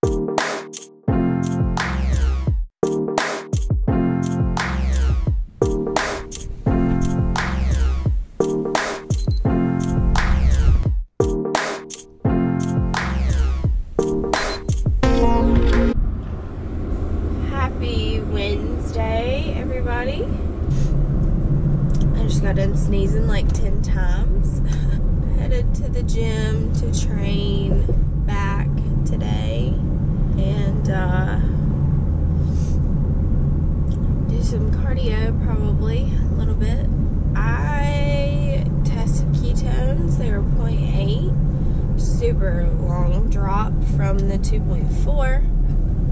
Happy Wednesday, everybody. I just got done sneezing like 10 times. Headed to the gym to train back today and do some cardio, probably a little bit. I tested ketones. They were 0.8. Super long drop from the 2.4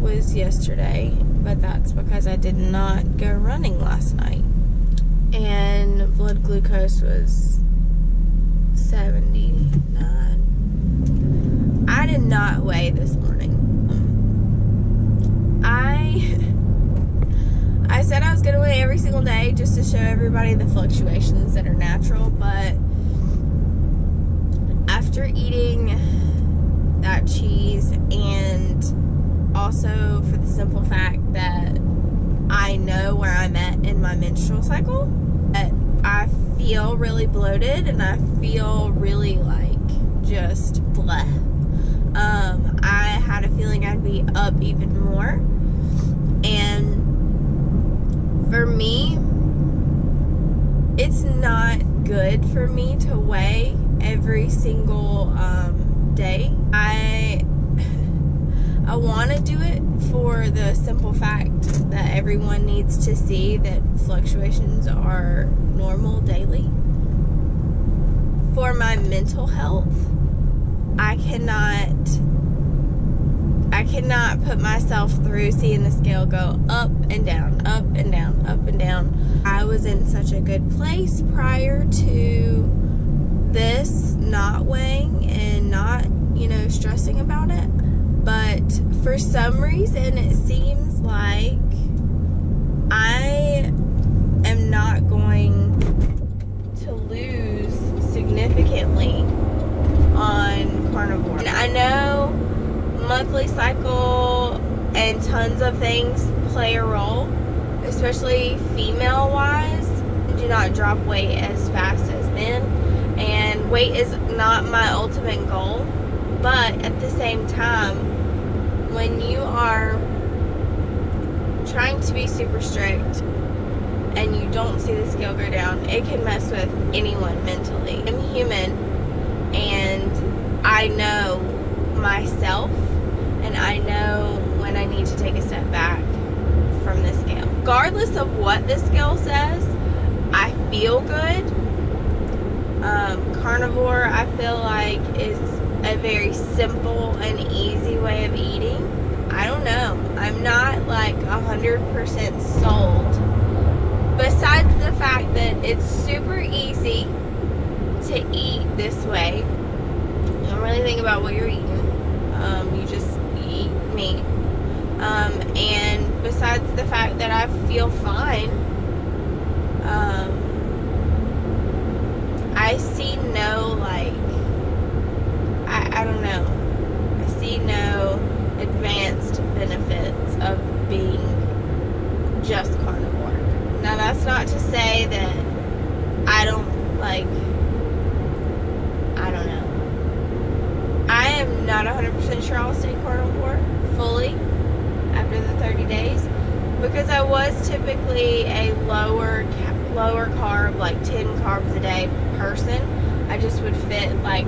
was yesterday, but that's because I did not go running last night. And blood glucose was 79. I did not weigh this morning. I said I was going to weigh every single day just to show everybody the fluctuations that are natural, but after eating that cheese, and also for the simple fact that I know where I'm at in my menstrual cycle, that I feel really bloated and I feel really like just bleh. I had a feeling I'd be up even more, and for me, it's not good for me to weigh every single day. I want to do it for the simple fact that everyone needs to see that fluctuations are normal daily. For my mental health, I cannot put myself through seeing the scale go up and down, up and down, up and down. I was in such a good place prior to this, not weighing and not, stressing about it. But for some reason, it seems like I am not going to lose significantly on carnivore. And I know monthly cycle and tons of things play a role, especially female-wise. Do not drop weight as fast as men, and weight is not my ultimate goal. But at the same time, when you are trying to be super strict and you don't see the scale go down, it can mess with anyone mentally. I'm human, and I know myself, and I know when I need to take a step back from the scale. Regardless of what the scale says, I feel good. Carnivore, I feel like, is a very simple and easy way of eating. I don't know. I'm not like 100% sold. Besides the fact that it's super easy to eat this way. You don't really think about what you're eating. You just eat meat. And besides the fact that I feel fine, I see no, I don't know. I see no advanced benefits of being just carnivore. Now, that's not to say that I don't know. I am not 100% sure I'll stay carnivore fully after the 30 days, because I was typically a lower carb, like 10 carbs a day person. I just would fit like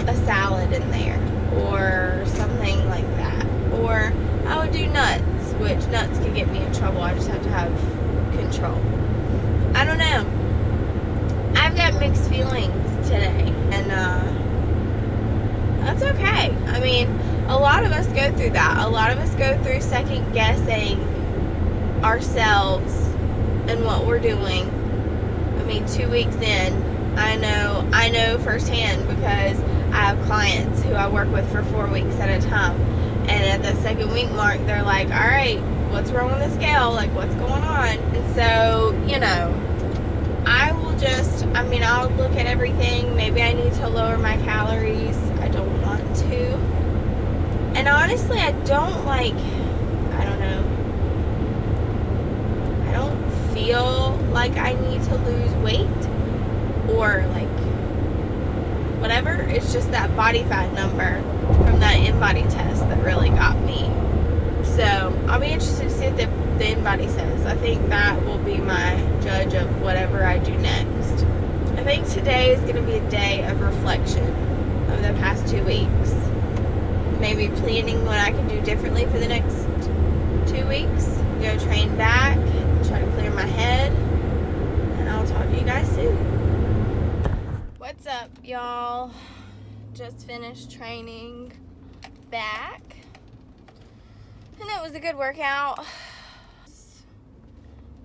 a salad in there or something like that. Or I would do nuts, which nuts can get me in trouble. I just have to have control. I don't know. I've got mixed feelings today, and that's okay. I mean, a lot of us go through that. A lot of us go through second guessing ourselves and what we're doing. I mean, 2 weeks in, I know firsthand, because I have clients who I work with for 4 weeks at a time, and at the second week mark, they're like, all right, what's wrong with the scale? Like, what's going on? And so, I will I'll look at everything. Maybe I need to lower my calories. I don't want to. And honestly, I don't like, I don't know, I don't feel like I need to lose weight or like whatever. It's just that body fat number from that InBody test that really got me. So I'll be interested to see what the InBody says. I think that will be my judge of whatever I do next. I think today is going to be a day of reflection of the past 2 weeks. Maybe planning what I can do differently for the next 2 weeks. Go train back, try to clear my head, and I'll talk to you guys soon. What's up, y'all? Just finished training back, and it was a good workout. It's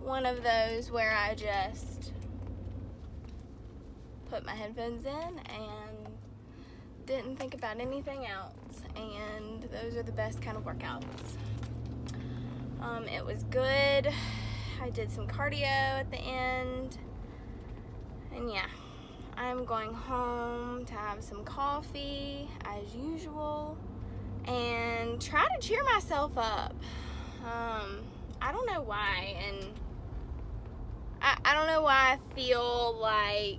one of those where I just put my headphones in and didn't think about anything else, and those are the best kind of workouts. It was good. I did some cardio at the end, and yeah, I'm going home to have some coffee as usual and try to cheer myself up. I don't know why, and I don't know why I feel like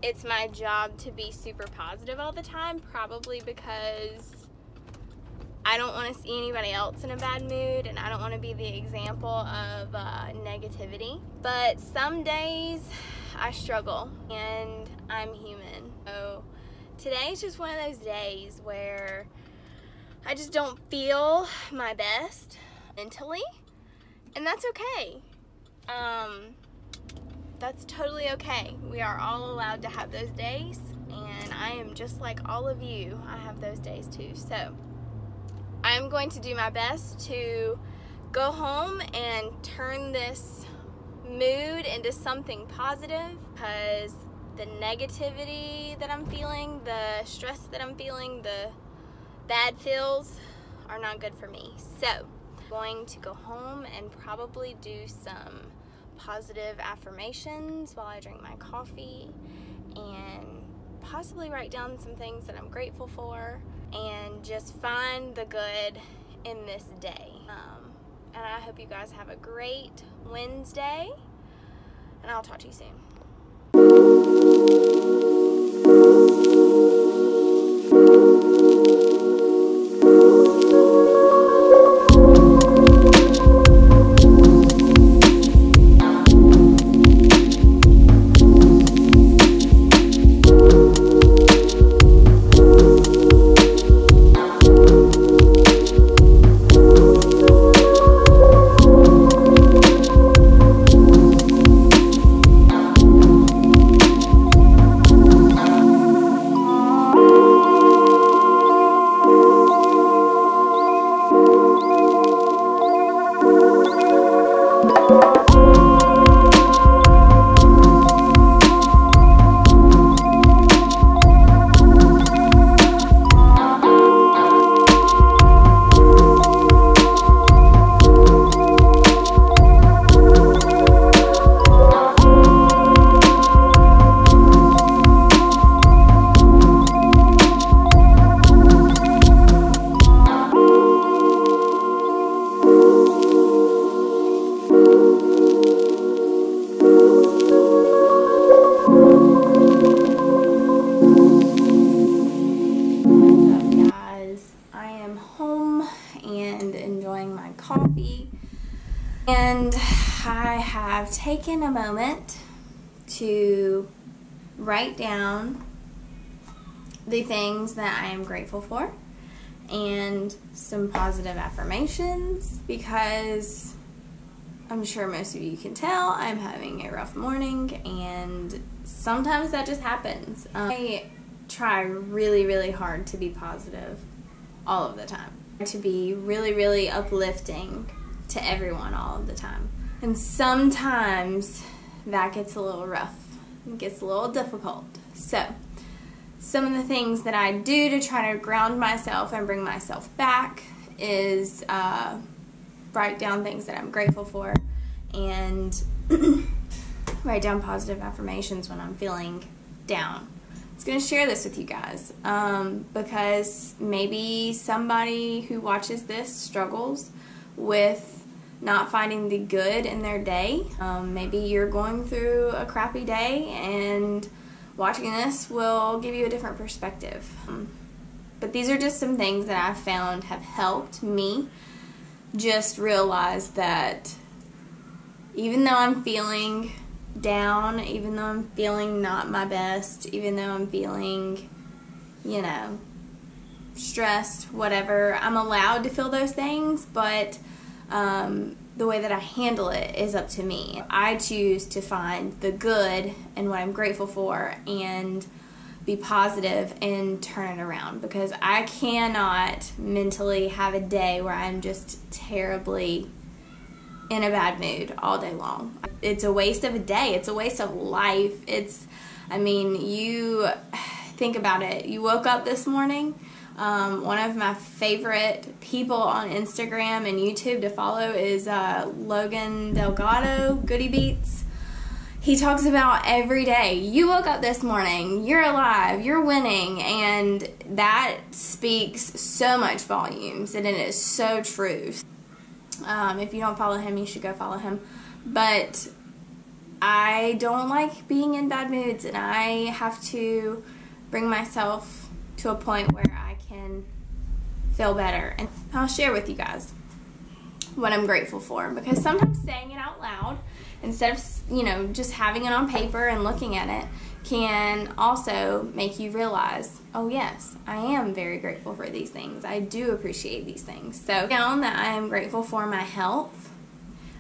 it's my job to be super positive all the time. Probably because I don't want to see anybody else in a bad mood, and I don't want to be the example of negativity. But some days I struggle, and I'm human. So today's just one of those days where I just don't feel my best mentally, and that's okay. That's totally okay. We are all allowed to have those days, and I am just like all of you. I have those days too. So I'm going to do my best to go home and turn this mood into something positive, because the negativity that I'm feeling, the stress that I'm feeling, the bad feels are not good for me. So I'm going to go home and probably do some positive affirmations while I drink my coffee, and possibly write down some things that I'm grateful for, and just find the good in this day. And I hope you guys have a great Wednesday, and I'll talk to you soon. And I have taken a moment to write down the things that I am grateful for and some positive affirmations, because I'm sure most of you can tell I'm having a rough morning, and sometimes that just happens. I try really, really hard to be positive all of the time, to be really, really uplifting to everyone all of the time. And sometimes that gets a little rough. It gets a little difficult. So some of the things that I do to try to ground myself and bring myself back is write down things that I'm grateful for, and write down positive affirmations when I'm feeling down. was going to share this with you guys because maybe somebody who watches this struggles with not finding the good in their day. Maybe you're going through a crappy day, and watching this will give you a different perspective. But these are just some things that I've found have helped me just realize that even though I'm feeling down, even though I'm feeling not my best, even though I'm feeling, you know, stressed, whatever, I'm allowed to feel those things, but the way that I handle it is up to me. I choose to find the good and what I'm grateful for and be positive and turn it around, because I cannot mentally have a day where I'm just terribly in a bad mood all day long. It's a waste of a day. It's a waste of life. I mean, you think about it. You woke up this morning. One of my favorite people on Instagram and YouTube to follow is Logan Delgado, Goody Beats. He talks about every day, you woke up this morning, you're alive, you're winning, and that speaks so much volumes, and it is so true. If you don't follow him, you should go follow him. But I don't like being in bad moods, and I have to bring myself to a point where I can feel better. And I'll share with you guys what I'm grateful for, because sometimes saying it out loud instead of, you know, just having it on paper and looking at it can also make you realize, oh yes, I am very grateful for these things. I do appreciate these things. So I found that I am grateful for my health.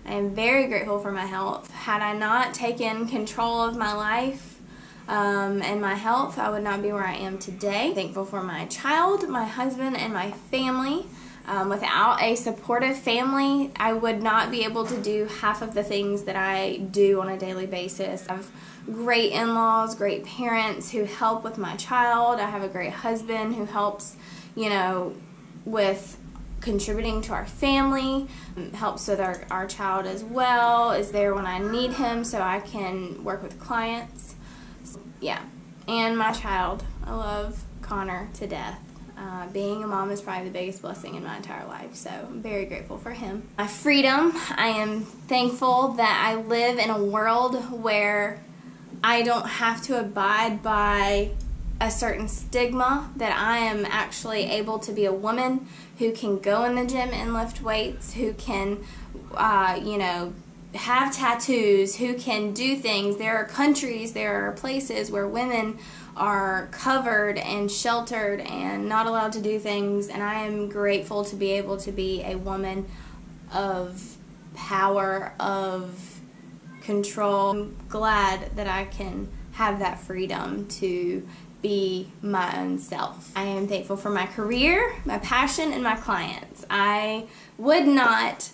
I am very grateful for my health. Had I not taken control of my life and my health, I would not be where I am today. Thankful for my child, my husband, and my family. Without a supportive family, I would not be able to do half of the things that I do on a daily basis. I have great in-laws, great parents who help with my child. I have a great husband who helps, you know, with contributing to our family, helps with our child as well, is there when I need him so I can work with clients. Yeah, and my child. I love Connor to death. Being a mom is probably the biggest blessing in my entire life, so I'm very grateful for him. My freedom, I am thankful that I live in a world where I don't have to abide by a certain stigma, that I am actually able to be a woman who can go in the gym and lift weights, who can, you know, have tattoos, who can do things. There are countries, there are places where women are covered and sheltered and not allowed to do things, and I am grateful to be able to be a woman of power, of control. I'm glad that I can have that freedom to be my own self. I am thankful for my career, my passion, and my clients. I would not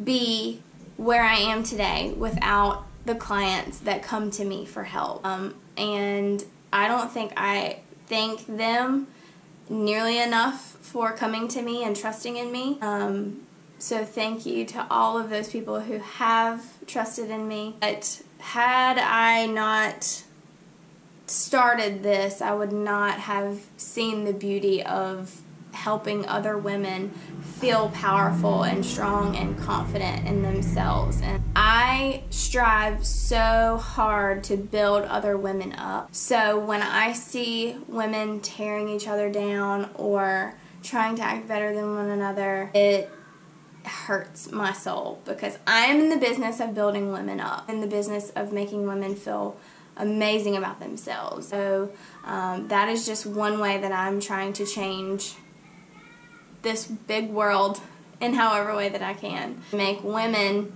be where I am today without the clients that come to me for help. And I don't think I thank them nearly enough for coming to me and trusting in me. So thank you to all of those people who have trusted in me. But had I not started this, I would not have seen the beauty of helping other women feel powerful and strong and confident in themselves. And I strive so hard to build other women up. So when I see women tearing each other down or trying to act better than one another, it hurts my soul, because I am in the business of building women up, in the business of making women feel amazing about themselves. So that is just one way that I'm trying to change this big world in however way that I can. Make women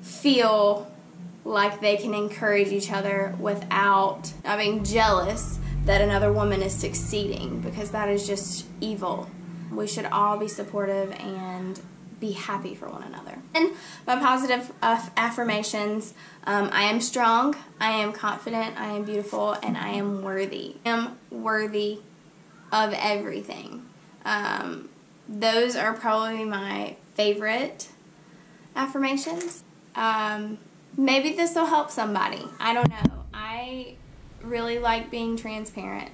feel like they can encourage each other without not being jealous that another woman is succeeding, because that is just evil. We should all be supportive and be happy for one another. And my positive affirmations, I am strong, I am confident, I am beautiful, and I am worthy. I am worthy of everything. Those are probably my favorite affirmations. Maybe this will help somebody. I don't know. I really like being transparent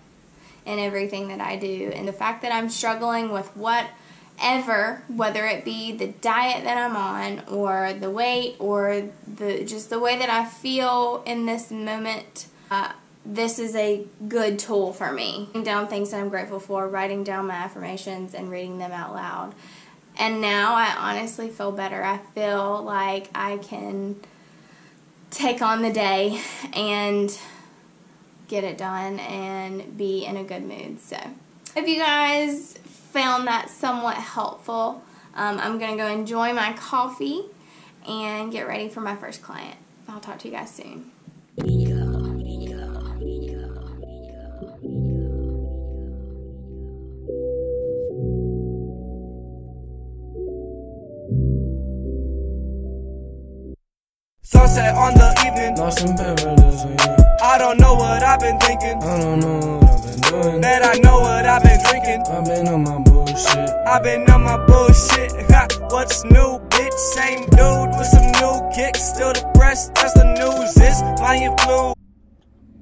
in everything that I do. And the fact that I'm struggling with whatever, whether it be the diet that I'm on or the weight or just the way that I feel in this moment, this is a good tool for me. Writing down things that I'm grateful for, writing down my affirmations and reading them out loud. And now I honestly feel better. I feel like I can take on the day and get it done and be in a good mood. So if you guys found that somewhat helpful, I'm going to go enjoy my coffee and get ready for my first client. I'll talk to you guys soon. Sunset on the evening, lost in paradise. I don't know what I've been thinking. I don't know what I've been doing. That I know what I've been drinking. I've been on my bullshit. I've been on my bullshit. Ha, what's new, bitch? Same dude with some new kicks. Still depressed, that's the news. Is my flu.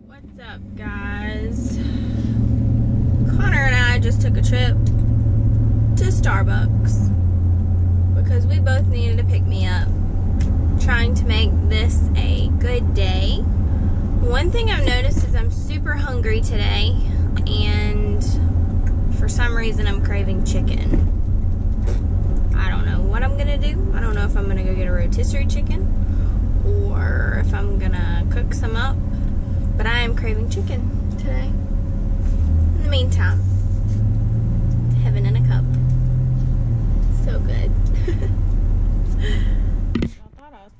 What's up, guys? Connor and I just took a trip to Starbucks because we both needed to pick me up. Trying to make this a good day. One thing I've noticed is I'm super hungry today, and for some reason I'm craving chicken. I don't know what I'm gonna do. I don't know if I'm gonna go get a rotisserie chicken or if I'm gonna cook some up, but I am craving chicken today. In the meantime, heaven in a cup. So good.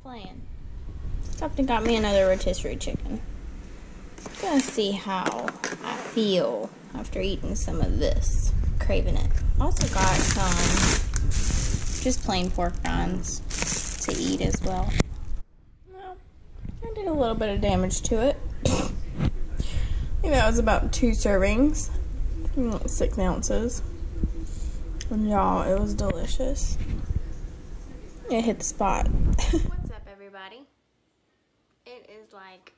Playing. Stopped and got me another rotisserie chicken. Gonna see how I feel after eating some of this. Craving it. Also got some just plain pork rinds to eat as well. Well, I did a little bit of damage to it. I think that was about 2 servings. 6 ounces. And y'all, it was delicious. It hit the spot. What's up, everybody? It is like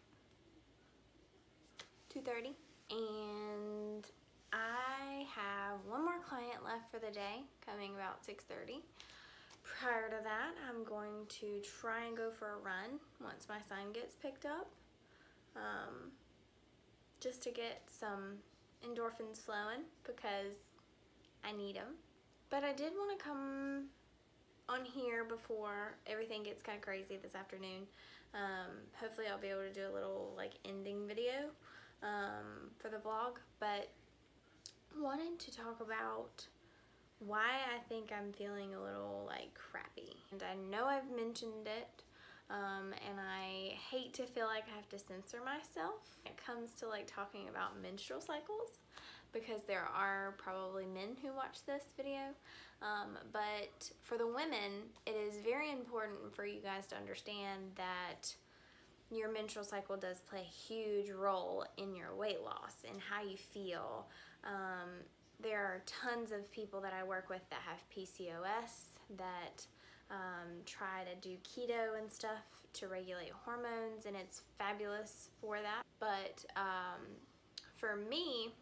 2:30 and I have one more client left for the day, coming about 6:30. Prior to that, I'm going to try and go for a run once my son gets picked up, just to get some endorphins flowing because I need them. But I did want to come on here before everything gets kind of crazy this afternoon. Hopefully I'll be able to do a little like ending video for the vlog, but wanted to talk about why I think I'm feeling a little like crappy. And I know I've mentioned it, and I hate to feel like I have to censor myself when it comes to like talking about menstrual cycles, because there are probably men who watch this video. But for the women, it is very important for you guys to understand that your menstrual cycle does play a huge role in your weight loss and how you feel. There are tons of people that I work with that have PCOS that try to do keto and stuff to regulate hormones, and it's fabulous for that. But for me,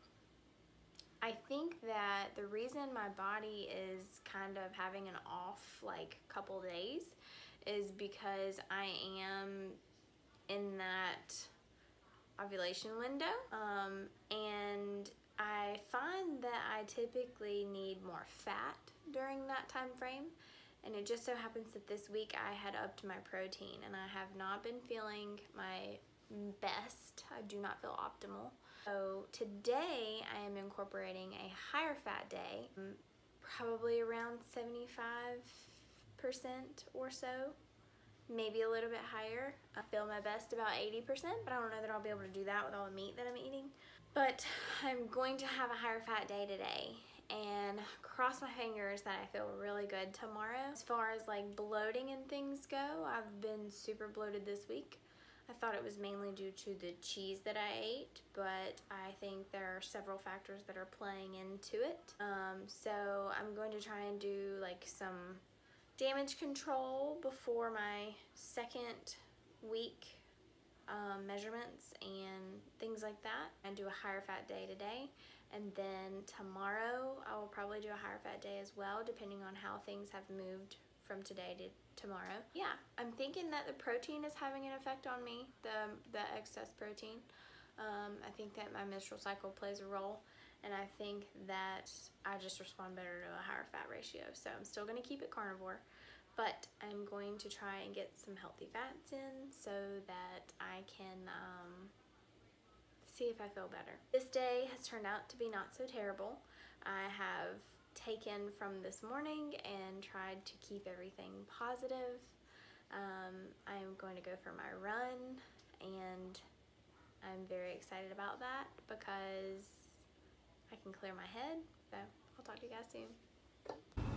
I think that the reason my body is kind of having an off like couple days is because I am in that ovulation window, and I find that I typically need more fat during that time frame, and it just so happens that this week I had upped my protein and I have not been feeling my best. I do not feel optimal. So today I am incorporating a higher fat day, probably around 75% or so, maybe a little bit higher. I feel my best about 80%, but I don't know that I'll be able to do that with all the meat that I'm eating. But I'm going to have a higher fat day today, and cross my fingers that I feel really good tomorrow. As far as like bloating and things go, I've been super bloated this week. I thought it was mainly due to the cheese that I ate, but I think there are several factors that are playing into it. So I'm going to try and do like some damage control before my second week measurements and things like that, and do a higher fat day today. And then tomorrow I will probably do a higher fat day as well, depending on how things have moved from today to tomorrow. Yeah, I'm thinking that the protein is having an effect on me, the excess protein. I think that my menstrual cycle plays a role, and I think that I just respond better to a higher fat ratio. So I'm still going to keep it carnivore, but I'm going to try and get some healthy fats in so that I can see if I feel better. This day has turned out to be not so terrible. I have taken from this morning and tried to keep everything positive. I am going to go for my run, and I'm very excited about that because I can clear my head. So I'll talk to you guys soon.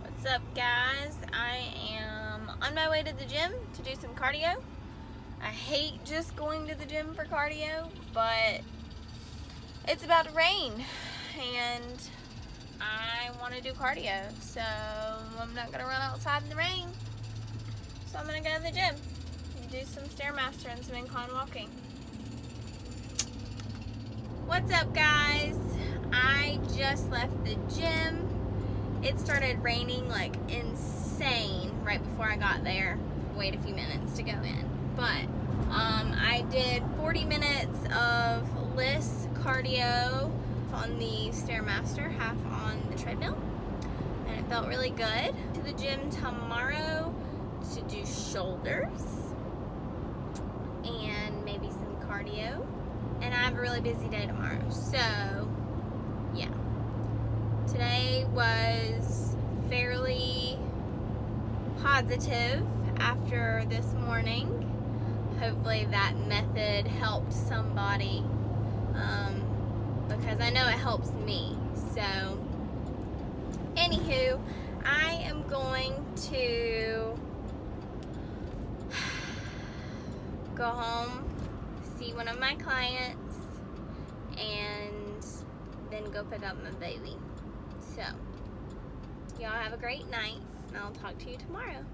What's up, guys? I am on my way to the gym to do some cardio. I hate just going to the gym for cardio, but it's about to rain and I want to do cardio, so I'm not going to run outside in the rain. So I'm going to go to the gym and do some Stairmaster and some incline walking. What's up, guys? I just left the gym. It started raining like insane right before I got there. Wait a few minutes to go in. But I did 40 minutes of LISS cardio on the Stairmaster, half on the treadmill, and it felt really good. To the gym tomorrow to do shoulders and maybe some cardio, and I have a really busy day tomorrow, so yeah. Today was fairly positive after this morning. Hopefully that method helped somebody, because I know it helps me. So anywho, I am going to go home, see one of my clients, and then go pick up my baby. So y'all have a great night, and I'll talk to you tomorrow.